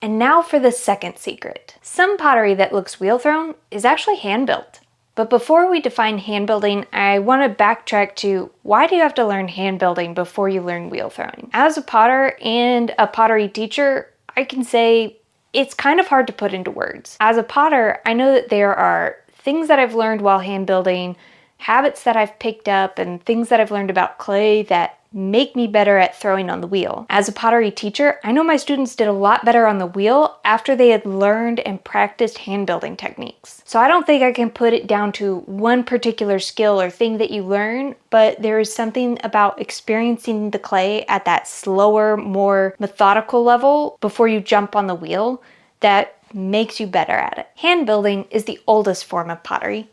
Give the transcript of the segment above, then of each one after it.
And now for the second secret. Some pottery that looks wheel thrown is actually hand built. But before we define hand building, I want to backtrack to why do you have to learn hand building before you learn wheel throwing? As a potter and a pottery teacher, I can say it's kind of hard to put into words. As a potter, I know that there are things that I've learned while hand building, habits that I've picked up, and things that I've learned about clay that make me better at throwing on the wheel. As a pottery teacher, I know my students did a lot better on the wheel after they had learned and practiced hand building techniques. So I don't think I can put it down to one particular skill or thing that you learn, but there is something about experiencing the clay at that slower, more methodical level before you jump on the wheel that makes you better at it. Hand building is the oldest form of pottery.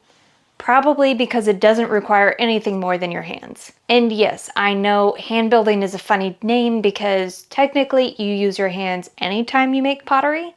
Probably because it doesn't require anything more than your hands. And yes, I know hand building is a funny name because technically you use your hands anytime you make pottery,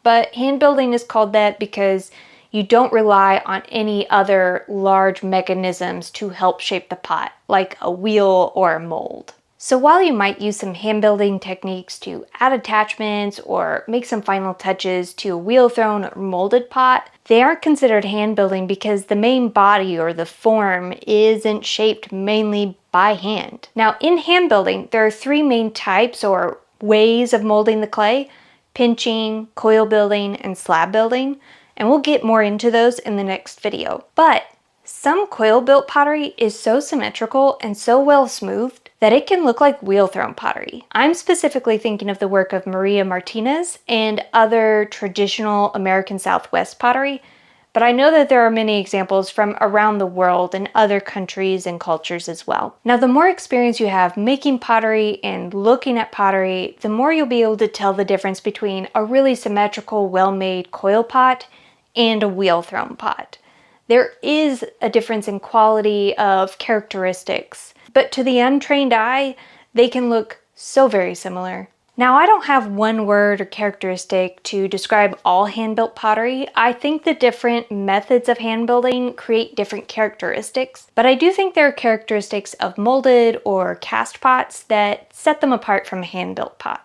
but hand building is called that because you don't rely on any other large mechanisms to help shape the pot, like a wheel or a mold. So while you might use some hand building techniques to add attachments or make some final touches to a wheel thrown or molded pot, they aren't considered hand building because the main body or the form isn't shaped mainly by hand. Now in hand building, there are three main types or ways of molding the clay: pinching, coil building, and slab building. And we'll get more into those in the next video. But some coil-built pottery is so symmetrical and so well smoothed that it can look like wheel-thrown pottery. I'm specifically thinking of the work of Maria Martinez and other traditional American Southwest pottery, but I know that there are many examples from around the world in other countries and cultures as well. Now, the more experience you have making pottery and looking at pottery, the more you'll be able to tell the difference between a really symmetrical, well-made coil pot and a wheel-thrown pot. There is a difference in quality of characteristics, but to the untrained eye, they can look so very similar. Now, I don't have one word or characteristic to describe all hand-built pottery. I think the different methods of hand building create different characteristics, but I do think there are are characteristics of molded or cast pots that set them apart from a hand-built pot.